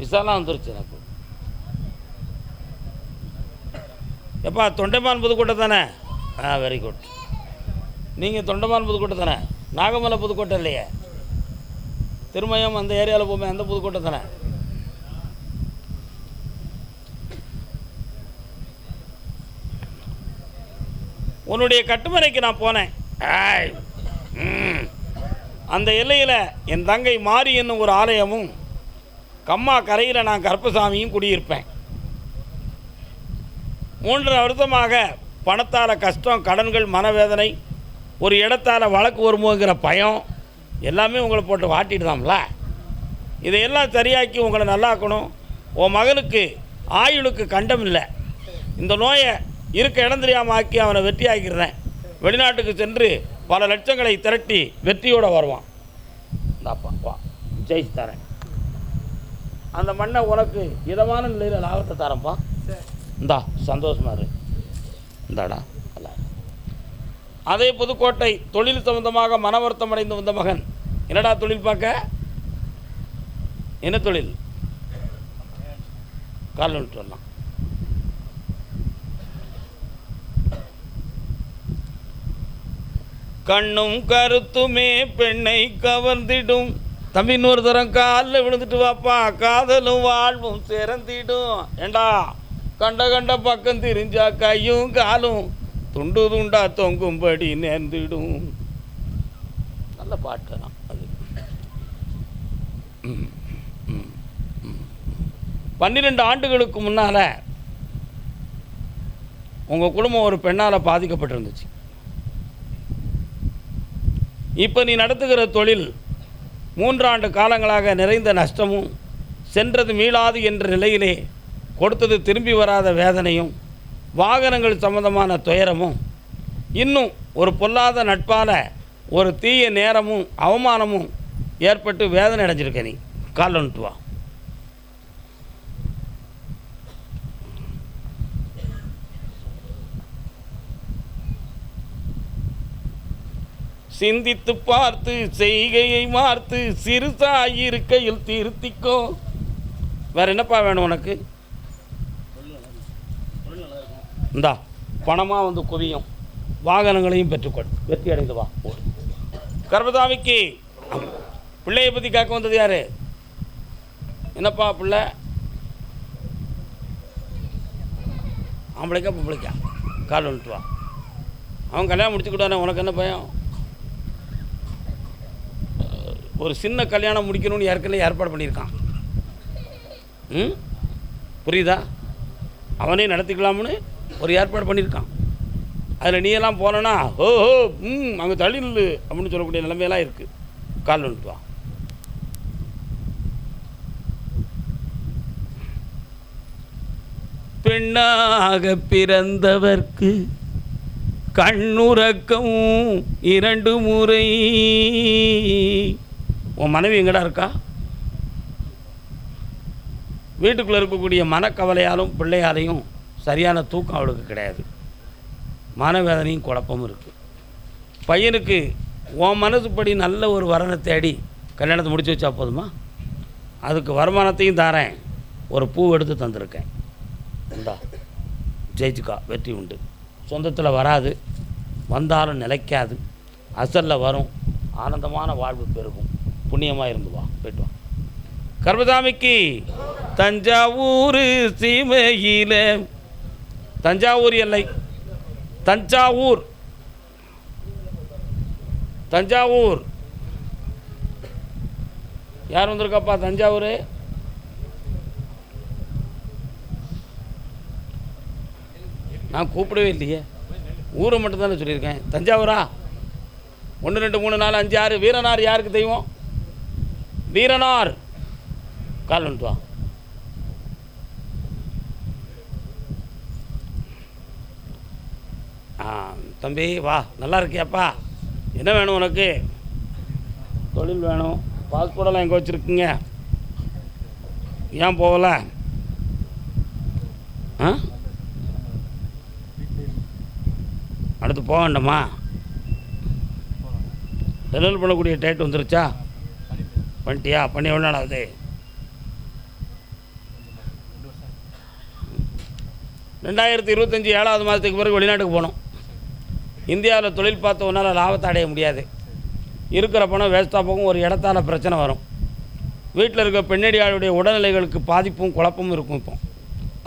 விசாலாம் வந்துருச்சு எனக்கு. எப்பா தொண்டைமான் புதுக்கோட்டை தானே? Very good. நீங்கள் தொண்டைமான் புதுக்கோட்டை தானே? நாகமலை புதுக்கோட்டை இல்லையே? திருமயம் அந்த ஏரியாவில் போமே, அந்த புதுக்கோட்டை தானே? உன்னுடைய கட்டுமனைக்கு நான் போனேன். அந்த எல்லையில் என் தங்கை மாரி என்னும் ஒரு ஆலயமும் கம்மா கரையில் நான் கருப்பசாமியும் குடியிருப்பேன். 3 வருஷமாக பணத்தால் கஷ்டம், கடன்கள், மனவேதனை, ஒரு இடத்தால் வழக்கு வருமோங்கிற பயம் எல்லாமே உங்களை போட்டு வாட்டிடுதாம்ல. இதையெல்லாம் சரியாக்கி உங்களை நல்லாக்கணும். உன் மகனுக்கு ஆயுளுக்கு கண்டம் இல்லை. இந்த நோயை இருக்க இடம் தெரியாமல் ஆக்கி அவனை வெற்றி ஆக்கிடுறேன். வெளிநாட்டுக்கு சென்று பல லட்சங்களை திரட்டி வெற்றியோடு வருவான். இந்தாப்பா வா, ஜெயிச்சு தரேன். அந்த மண்ணை உனக்கு இதமான நிலையில் லாபத்தை தரேன்ப்பா. இந்தா சந்தோஷமாக இரு. இந்தாடா அல்ல. அதே புதுக்கோட்டை தொழில் சம்பந்தமாக மன வருத்தம் அடைந்து வந்த மகன். என்னடா தொழில் பார்க்க? என்ன தொழில்? கால் விட்டு வரலாம். கண்ணும் கருத்துமே பெண்ணை கவர்ந்திடும். தம்பி இன்னொரு தரம் காலில் விழுந்துட்டு வாப்பா. காதலும் வாழ்வும் சிறந்திடும். ஏண்டா கண்ட கண்ட பக்கம் திரிஞ்சா கையும் காலும் துண்டு துண்டா தொங்கும்படி நேர்ந்திடும். நல்ல பாட்டு தான் அது. 12 ஆண்டுகளுக்கு முன்னால் உங்கள் குடும்பம் ஒரு பெண்ணால் பாதிக்கப்பட்டிருந்துச்சு. இப்போ நீ நடத்துகிற தொழில் 3 ஆண்டு காலங்களாக நிறைந்த நஷ்டமும், சென்றது மீளாது என்ற நிலையிலே கொடுத்தது திரும்பி வராத வேதனையும், வாகனங்கள் சம்பந்தமான துயரமும், இன்னும் ஒரு பொல்லாத நட்பால் ஒரு தீய நேரமும் அவமானமும் ஏற்பட்டு வேதனை அடைஞ்சிருக்க. நீ கால் வந்துட்டு வா. சிந்தித்து பார்த்து செய்கையை மார்த்து சிறுசாயிருக்கையில் திருத்திக்கோ. வேற என்னப்பா வேணும் உனக்கு? இந்தா பணமாக வந்து குவியும், வாகனங்களையும் பெற்றுக்கொள், வெற்றி அடைந்து வா. கர்பசாமிக்கு பிள்ளையை பற்றி கேட்க வந்தது யாரு? என்னப்பா பிள்ளை? ஆம்பளைக்கா பொம்பளைக்கா? கால் வந்துட்டு வா. அவன் கல்யாணம் முடிச்சுக்கிட்டானே, உனக்கு என்ன பயம்? ஒரு சின்ன கல்யாணம் முடிக்கணும்னு ஏற்கனவே ஏற்பாடு பண்ணியிருக்கான். புரியுதா? அவனே நடத்திக்கலாம்னு ஒரு ஏற்பாடு பண்ணியிருக்கான். அதில் நீ எல்லாம் போனனா ஓஹோ அங்கே தள்ளில் அப்படின்னு சொல்லக்கூடிய நிலைமையெல்லாம் இருக்குது. கால் வந்துட்டு வா. பெண்ணாக பிறந்தவர்க்கு கண்ணுறக்கம் 2 முறை. உன் மனைவி எங்கடா இருக்கா? வீட்டுக்குள்ளே இருக்கக்கூடிய மனக்கவலையாலும் பிள்ளையாலையும் சரியான தூக்கம் அவளுக்கு கிடையாது. மனவேதனையும் குழப்பமும் இருக்குது. பையனுக்கு உன் மனசுப்படி நல்ல ஒரு வரனை தேடி கல்யாணத்தை முடிச்சு வச்சா போதுமா? அதுக்கு வருமானத்தையும் தாரேன், ஒரு பூ எடுத்து தந்திருக்கேன். இந்தா ஜெயிச்சுக்கா, வெற்றி உண்டு. சொந்தத்தில் வராது, வந்தாலும் நிலைக்காது, அசலில் வரும், ஆனந்தமான வாழ்வு பெருகும். புண்ணியமாக இருந்து வா, போய்ட்டு வா. கர்பசாமிக்கு தஞ்சாவூர் சீமையில், தஞ்சாவூர் எல்லை, தஞ்சாவூர், தஞ்சாவூர் யார் வந்திருக்காப்பா? தஞ்சாவூர் நான் கூப்பிடவே இல்லையே, ஊரை மட்டும் தானே சொல்லியிருக்கேன். தஞ்சாவூரா? 1 2 3 4 5 6. வீரனார் யாருக்கு தெய்வம்? வீரனார். கால் வந்துட்டு வா. தம்பி வா, நல்லா இருக்கியாப்பா? என்ன வேணும் உனக்கு? தொழில் வேணும். பாஸ்போர்ட்டெல்லாம் எங்கே வச்சுருக்குங்க? ஏன் போகல? அடுத்து போக வேண்டாமா? டெலிவரி பண்ணக்கூடிய டேட் வந்துருச்சா? பண்ணிட்டியா? பண்ணி எவ்வளோ நாள் ஆகுது? 2025 7வது மாதத்துக்கு பிறகு வெளிநாட்டுக்கு போனோம். இந்தியாவில் தொழில் பார்த்த ஒன்றால் லாபத்தை அடைய முடியாது. இருக்கிற பணம் வேஸ்ட்டாக போகும். ஒரு இடத்தால பிரச்சனை வரும். வீட்டில் இருக்க பெண்ணடியாளுடைய உடல்நிலைகளுக்கு பாதிப்பும் குழப்பமும் இருக்கும். இப்போ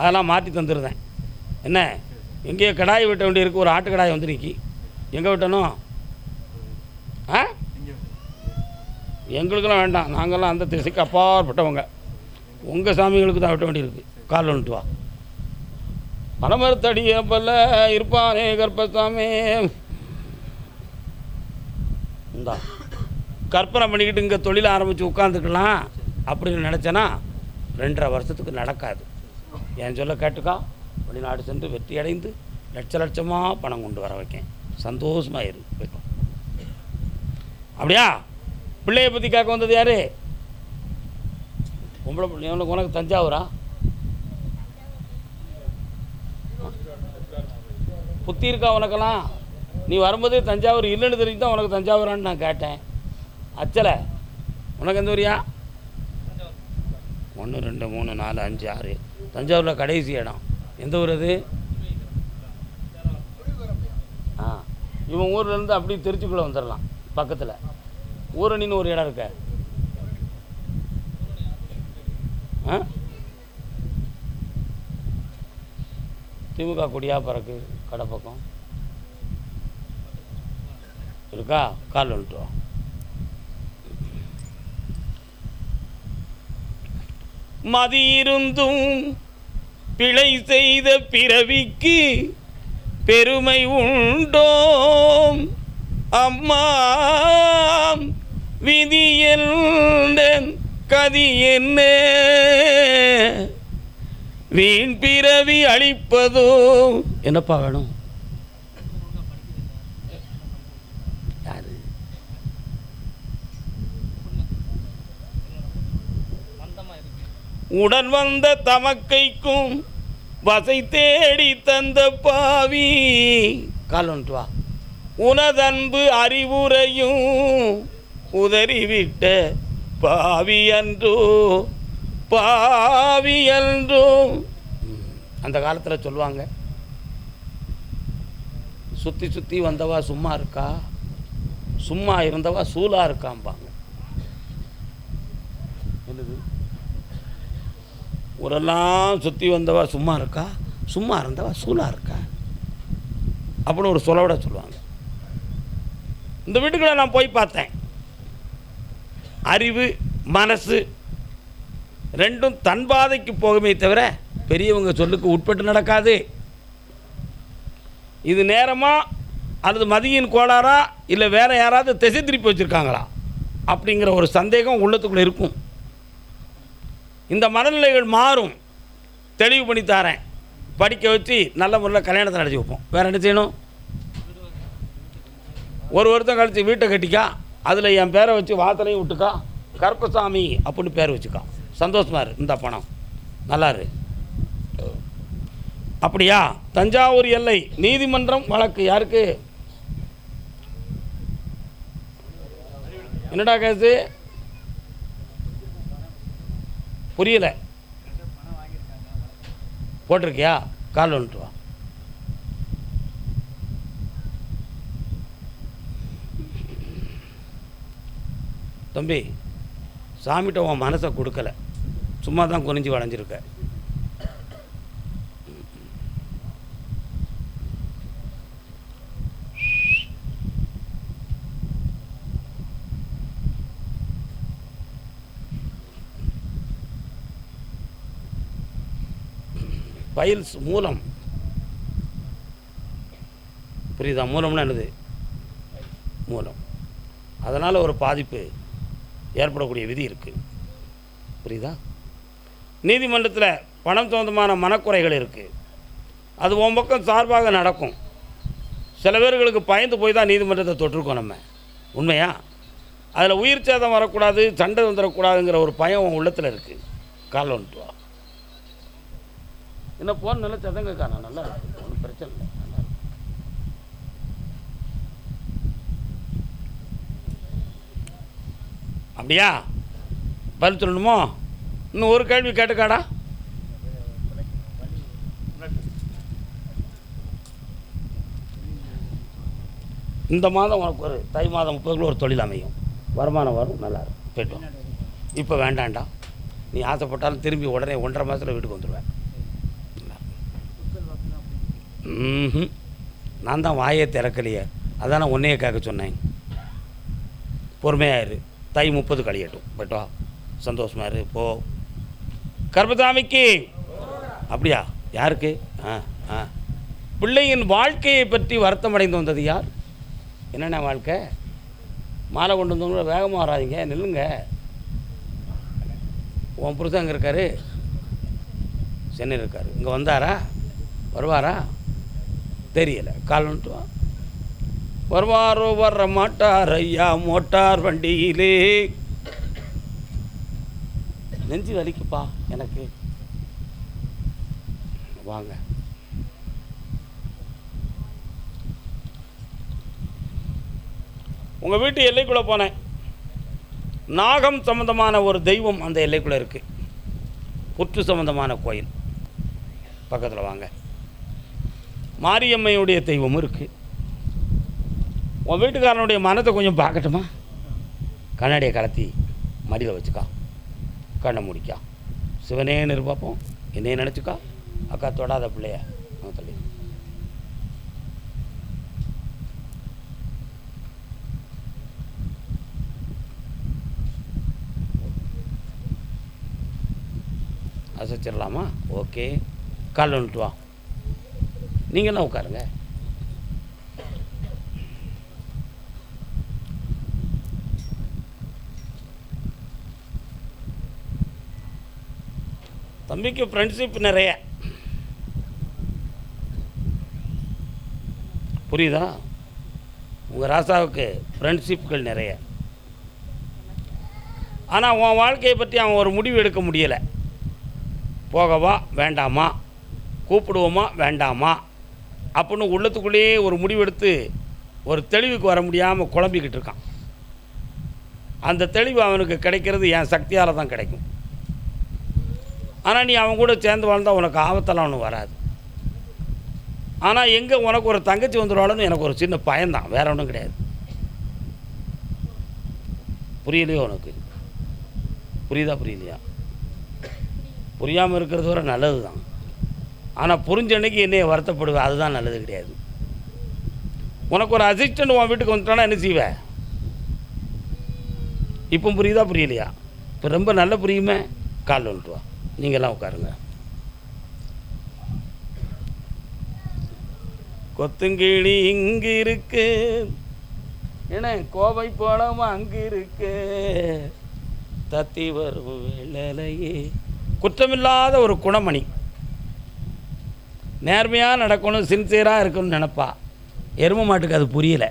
அதெல்லாம் மாற்றி தந்துருந்தேன். என்ன எங்கேயோ கடாய் வெட்ட வேண்டி இருக்குது. ஒரு ஆட்டு கடாய் வந்து நிற்கி எங்கே வெட்டணும்? எங்களுக்கெல்லாம் வேண்டாம். நாங்கள்லாம் அந்த திசைக்கு அப்பாற்பட்டவங்க. உங்கள் சாமிகளுக்கு தான் வெட்ட வேண்டியிருக்கு. கால் வந்துட்டு வா. பனமரத்தடிய பல்ல இருப்பானே கற்பசாமி. இந்தா கற்பனை பண்ணிக்கிட்டு இங்கே தொழில் ஆரம்பித்து உட்காந்துக்கலாம் அப்படின்னு நினச்சேன்னா 2.5 வருஷத்துக்கு நடக்காது. என் சொல்ல கேட்டுக்கா. வெளிநாடு சென்று வெற்றி அடைந்து லட்சமாக பணம் கொண்டு வர வைக்கேன். சந்தோஷமாக இருக்கும். அப்படியா? பிள்ளையை பற்றி கேட்க வந்தது யார்? பொம்பளை பிள்ளை. உனக்கு தஞ்சாவூரா? புத்தி இருக்கா உனக்கெல்லாம்? நீ வரும்போதே தஞ்சாவூர் இல்லைன்னு தெரிஞ்சு தான் உனக்கு தஞ்சாவூரான்னு நான் கேட்டேன். அச்சலை உனக்கு எந்த ஊரியா? 1 2 3 4 5 6 தஞ்சாவூரில் கடைசி இடம் எந்த ஊர் அது? இவன் ஊர்லேருந்து அப்படியே திருச்சிக்குள்ளே வந்துடலாம். பக்கத்தில் ஊரணின்னு ஒரு இடம் இருக்க. திமுக கொடியா பறக்கு கடை பக்கம் இருக்கா? கால் வந்துட்டு வா. மதியிருந்தும் பிழை செய்த பிறவிக்கு பெருமை உண்டோம் அம்மா. விதி என்ன கதி என்ன? வீண் பிறவி அளிப்பதோ. என்னப்பா வேணும்? யாரு? உடன் வந்த தமக்கைக்கும் வசை தேடி தந்த பாவி. கால் வந்துட்டு வா. உனதன்பு அறிவுரையும் உதறிவிட்ட பாவி அன்றோ பாவி அன்றோ. அந்த காலத்தில் சொல்லுவாங்க, சுற்றி சுற்றி வந்தவா சும்மா இருக்கா, சும்மா இருந்தவா சூலா இருக்காம்பாங்க. என்னது? ஊரெல்லாம் சுற்றி வந்தவா சும்மா இருக்கா, சும்மா இருந்தவா சூலா இருக்கா அப்படின்னு ஒரு சொல்லோட சொல்லுவாங்க. இந்த வீட்டுக்குள்ள நான் போய் பார்த்தேன். அறிவு மனசு ரெண்டும் தன் பாதைக்கு போகுமே தவிர பெரியவங்க சொல்லுக்கு உட்பட்டு நடக்காது. இது நேரமா அல்லது மதியின் கோளாறா இல்லை வேற யாராவது திசை திருப்பி வச்சுருக்காங்களா அப்படிங்கிற ஒரு சந்தேகம் உள்ளத்துக்குள்ளே இருக்கும். இந்த மனநிலைகள் மாறும். தெளிவு பண்ணி தரேன். படிக்க வச்சு நல்ல முறையில் கல்யாணத்தை நடத்தி வைப்போம். வேறு என்ன செய்யணும்? ஒரு வருஷம் கழித்து வீட்டை கட்டிக்கா, அதில் என் பேரை வச்சு வாத்தலையும் விட்டுக்கா, கருப்பசாமி அப்படின்னு பேர் வச்சுக்கா. சந்தோஷமா இரு. இந்த பணம் நல்லாரு. அப்படியா? தஞ்சாவூர் எல்லை நீதிமன்றம் வழக்கு யாருக்கு? என்னடா கேஸு? புரியல. போட்டிருக்கியா? கால் வந்துட்டு வா. தம்பி, சாமிகிட்ட உன் மனசை கொடுக்கல, சும்மா தான் குனிஞ்சு வளைஞ்சிருக்க. பைல்ஸ் மூலம் புரியுதா? மூலம்னா என்னது? மூலம். அதனால் ஒரு பாதிப்பு ஏற்படக்கூடிய விதி இருக்குது. புரியுதா? நீதிமன்றத்தில் பணம் சம்பந்தமான மனக்குறைகள் இருக்குது. அது உன் பக்கம் சார்பாக நடக்கும். சில பேர்களுக்கு பயந்து போய் தான் நீதிமன்றத்தை தொட்டிருக்கோம் நம்ம. உண்மையா? அதில் உயிர் சேதம் வரக்கூடாது, சண்டை வந்துடக்கூடாதுங்கிற ஒரு பயம் உன் உள்ளத்தில் இருக்குது. கால் வந்துட்டு வா. என்ன போன நல்லா சதங்கக்கா, நான் நல்லா இருக்கு, ஒன்றும் பிரச்சனை இல்லை, நல்லா இருக்கு. அப்படியா? பதில் சொல்லணுமோ? இன்னும் ஒரு கேள்வி கேட்டுக்காடா. இந்த மாதம் உனக்கு ஒரு தை மாதம் 30 ஒரு தொழில் அமையும், வருமானம் வரும், நல்லாயிருக்கும், போய்ட்டோம். இப்போ வேண்டாண்டா, நீ ஆசைப்பட்டாலும் திரும்பி உடனே 1.5 மாதத்தில் வீட்டுக்கு வந்துடுவேன். நான் தான் வாயே திறக்கலையே, அதான் நான் உன்னையே கேட்க சொன்னேன். பொறுமையாயிரு, தை 30 கழியட்டும், போய்ட்டோ, சந்தோஷமா இரு, போ. கர்பசாமிக்கு அப்படியா? யாருக்கு? பிள்ளையின் வாழ்க்கையை பற்றி வருத்தம் அடைந்து வந்தது யார்? என்னென்ன வாழ்க்கை? மாலை கொண்டு வந்தவங்கள வேகமாக வராதிங்க, நில்லுங்க. உன் புருஷன் அங்கே இருக்காரு, சென்னையில் இருக்கார். இங்கே வந்தாரா? வருவாரா? தெரியலை. கால் வந்துட்டு வா. வருவாரோ வர்ற மாட்டார் ஐயா மோட்டார் வண்டியிலே. நெஞ்சு வலிக்குப்பா எனக்கு, வாங்க. உங்கள் வீட்டு எல்லைக்குள்ளே போனேன். நாகம் சம்பந்தமான ஒரு தெய்வம் அந்த எல்லைக்குள்ளே இருக்குது. புற்று சம்பந்தமான கோயில் பக்கத்தில் வாங்க. மாரியம்மையுடைய தெய்வமும் இருக்குது. உன் வீட்டுக்காரனுடைய மனத்தை கொஞ்சம் பார்க்கட்டுமா? கண்ணாடியை கலத்தி மடியில் வச்சுக்கா, கண்ணை முடிக்கா, சிவனேன்னு இருப்பாப்போம், என்னையே நினச்சிக்கா. அக்கா தொடாத பிள்ளைய தள்ளி. அசைச்சிடலாமா? ஓகே. கால் வந்துட்டு வா. நீங்கள்லாம் உட்காருங்க. தம்பிக்கு ஃப்ரெண்ட்ஷிப் நிறைய, புரியுதா? உங்கள் ராசாவுக்கு ஃப்ரெண்ட்ஷிப்புகள் நிறைய. ஆனால் உன் வாழ்க்கையை பற்றி அவன் ஒரு முடிவு எடுக்க முடியலை. போகவா வேண்டாமா, கூப்பிடுவோமா வேண்டாமா அப்படின்னு உள்ளத்துக்குள்ளேயே ஒரு முடிவெடுத்து ஒரு தெளிவுக்கு வர முடியாமல் குழம்பிக்கிட்டு இருக்கான். அந்த தெளிவு அவனுக்கு கிடைக்கிறது என் சக்தியால் தான் கிடைக்கும். ஆனால் நீ அவன் கூட சேர்ந்து வாழ்ந்தால் உனக்கு ஆபத்தெல்லாம் ஒன்றும் வராது. ஆனால் எங்கே உனக்கு ஒரு தங்கச்சி வந்துடுவாளுன்னு எனக்கு ஒரு சின்ன பயம்தான், வேற ஒன்றும் கிடையாது. புரியலையோ உனக்கு? புரியுதா புரியலையா? புரியாமல் இருக்கிறது வரை நல்லது தான். ஆனால் புரிஞ்ச அன்னைக்கு என்னைய வருத்தப்படுவேன், அதுதான் நல்லது கிடையாது. உனக்கு ஒரு அசிஸ்டண்ட் உன் வீட்டுக்கு வந்துட்டானா என்ன செய்வேன்? இப்போ புரியுதா புரியலையா? இப்போ ரொம்ப நல்ல புரியுமே. கால் வந்துட்டு வா, நீங்கள்லாம் உட்காருங்க. கொத்துங்கிளி இங்கு இருக்கு, என்ன கோவை போலமா அங்கு இருக்கு, தத்தி வரும் வெள்ளையே. குற்றமில்லாத ஒரு குணமணி, நேர்மையாக நடக்கணும், சின்சியராக இருக்கணும்னு நினப்பா. எருமை மாட்டுக்கு அது புரியலை.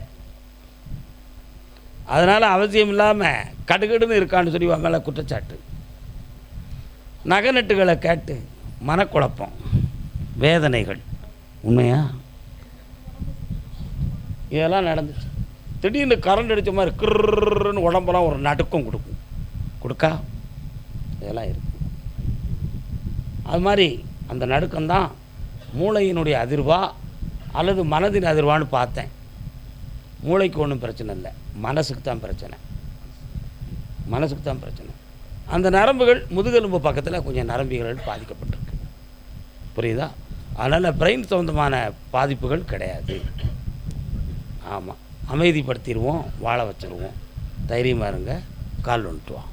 அதனால் அவசியம் இல்லாமல் கடுகடுன்னு இருக்கான்னு சொல்லி அவன் மேலே குற்றச்சாட்டு. நகை நட்டுகளை கேட்டு மனக்குழப்பம், வேதனைகள். உண்மையா? இதெல்லாம் நடந்துச்சு. திடீர்னு கரண்ட் அடித்த மாதிரி கிருன்னு உடம்பெல்லாம் ஒரு நடுக்கம் கொடுக்கா. இதெல்லாம் இருக்கு. அது மாதிரி அந்த நடுக்கம்தான் மூளையினுடைய அதிர்வா அல்லது மனதின் அதிர்வான்னு பார்த்தேன். மூளைக்கு ஒன்றும் பிரச்சனை இல்லை, மனசுக்கு தான் பிரச்சனை. மனசுக்கு தான் பிரச்சனை. அந்த நரம்புகள் முதுகெலும்பு பக்கத்தில் கொஞ்சம் நரம்பிகள் பாதிக்கப்பட்டிருக்கு, புரியுதா? அதனால் பிரெயின் சம்மந்தமான பாதிப்புகள் கிடையாது. ஆமாம், அமைதிப்படுத்திடுவோம், வாழ வச்சுருவோம். தைரியமாக இருங்க. கால் வந்துட்டு வா.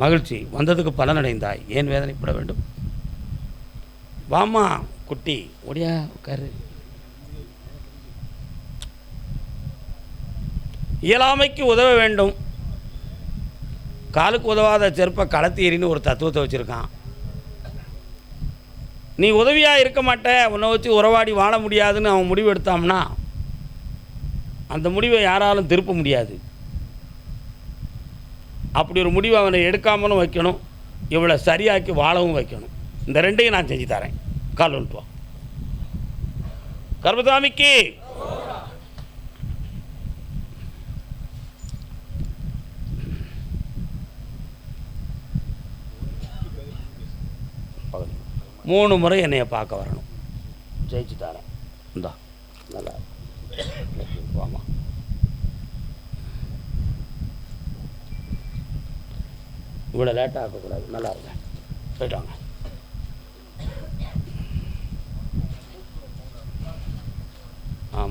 மகிழ்ச்சி வந்ததுக்கு பலனடைந்தாய், ஏன் வேதனைப்பட வேண்டும்? வாமா குட்டி, ஒடியா உட்காரு. இயலாமைக்கு உதவ வேண்டும். காலுக்கு உதவாத செருப்பை களத்து எறின்னு ஒரு தத்துவத்தை வச்சுருக்கான். நீ உதவியாக இருக்க மாட்ட, உன்னை வச்சு உறவாடி வாழ முடியாதுன்னு அவன் முடிவு எடுத்தான்னா அந்த முடிவை யாராலும் திருப்ப முடியாது. அப்படி ஒரு முடிவை அவனை எடுக்காமலும் வைக்கணும், இவளை சரியாக்கி வாழவும் வைக்கணும். இந்த ரெண்டையும் நான் செஞ்சு தரேன். கால் வந்துட்டு வா. கர்பசாமிக்கு மூணு முறை என்னைய பார்க்க வரணும். ஜெயிச்சு தரேன். இந்தா நல்லா வாமா. இவ்வளோ லேட்டாக ஆக்கக்கூடாது. நல்லா இருங்க. போயிட்டு வாங்க.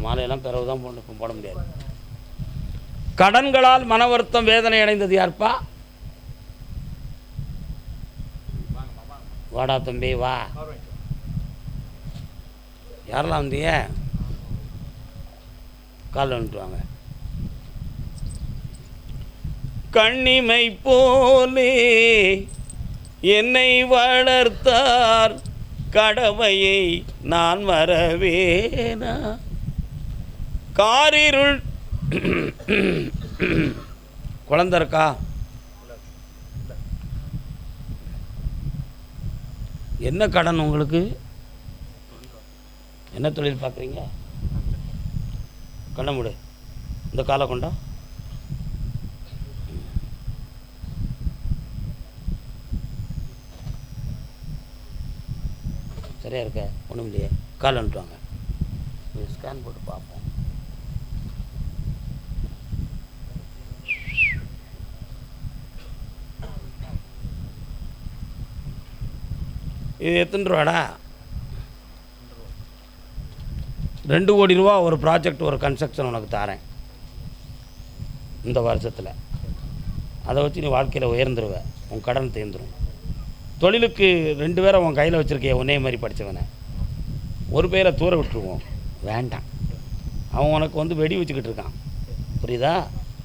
மாலையெல்லாம் பிறகு தான் போட முடியாது. கடன்களால் மன வருத்தம் வேதனை அடைந்தது யார்ப்பா? வாடா தம்பி வா. யாரெல்லாம் வந்திய? கால் வந்துட்டு வாங்க. கண்ணிமை போலே என்னை வளர்த்தார், கடமையை நான் மறவேனா? காரிருள் குழந்தை இருக்கா? என்ன கடன் உங்களுக்கு? என்ன தொழில் பார்க்குறீங்க? கண்ண முடு. இந்த காலை கொண்டா. சரியா இருக்க? ஒன்றும் இல்லையே. கால் அனுப்புவாங்க. ஸ்கேன் போட்டு பார்ப்போம். இது எத்தனை ரூபாடா? 2 கோடி ரூபா ஒரு ப்ராஜெக்ட், ஒரு கன்ஸ்ட்ரக்ஷன் உனக்கு தரேன் இந்த வருஷத்தில். அதை வச்சு நீ வாழ்க்கையில் உயர்ந்துருவ, உன் கடன் தேர்ந்துடும். தொழிலுக்கு 2 பேரை உன் கையில் வச்சுருக்கே, ஒன்றே மாதிரி படித்தவனை. ஒரு பேரை தூர விட்டுருவோம், வேண்டாம். அவன் உனக்கு வந்து வெடி வச்சுக்கிட்டு இருக்கான், புரியுதா?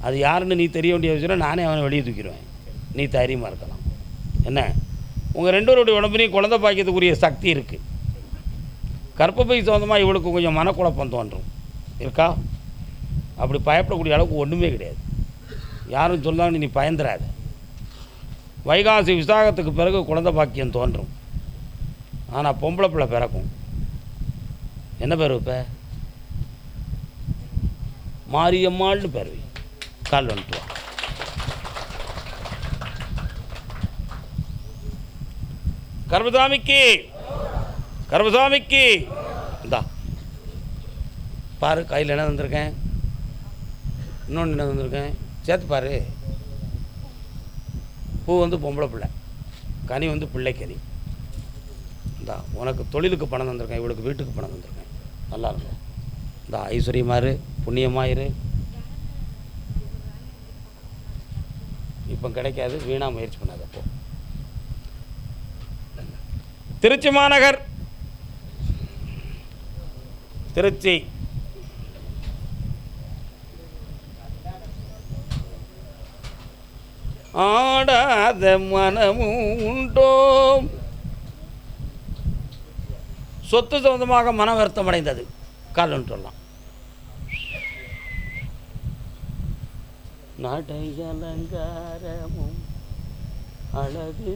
அது யாருன்னு நீ தெரிய வேண்டிய விஷயம். நானே அவனை வெளியே தூக்கிடுவேன், நீ தைரியமாக இருக்கலாம். என்ன, உங்கள் 2 பேருடைய உடம்புலையும் குழந்தை பாய்க்கிறதுக்குரிய சக்தி இருக்குது. கர்ப்பப்பை சொந்தமாக இவளுக்கு கொஞ்சம் மனக்குழப்பம் தோன்றும் இருக்கா? அப்படி பயப்படக்கூடிய அளவுக்கு ஒன்றுமே கிடையாது. யாரும் சொல்லாங்க, நீ பயந்துடாத. வைகாசி விசாகத்துக்கு பிறகு குழந்தை பாக்கியம் தோன்றும். ஆனால் பொம்பளை பிள்ளை பிறக்கும். என்ன பேர் இப்போ? மாரியம்மாள்னு பேர் வை. கால் வந்துட்டு வா. கர்மசாமிக்கு, கர்மசாமிக்கு இந்தா பாரு, கையில் என்ன வந்திருக்கேன், இன்னொன்று என்ன வந்திருக்கேன், சேர்த்து பாரு. பூ வந்து பொம்பளை பிள்ளை, கனி வந்து பிள்ளை கனி. இந்தா உனக்கு தொழிலுக்கு பணம் தந்திருக்கேன், இவளுக்கு வீட்டுக்கு பணம் தந்திருக்கேன். நல்லா இருக்கும். இந்த ஐஸ்வர்யமாரு, புண்ணியமாயிரு. இப்போ கிடைக்காது, வீணாக முயற்சி பண்ணாது. அப்போ திருச்சி மாநகர், திருச்சி ஆடாத மனமும் உண்டோ? சொத்து சொந்தமாக மன வருத்தம் அடைந்தது. கால் சொல்லலாம். நடை அலங்காரமும் அழகு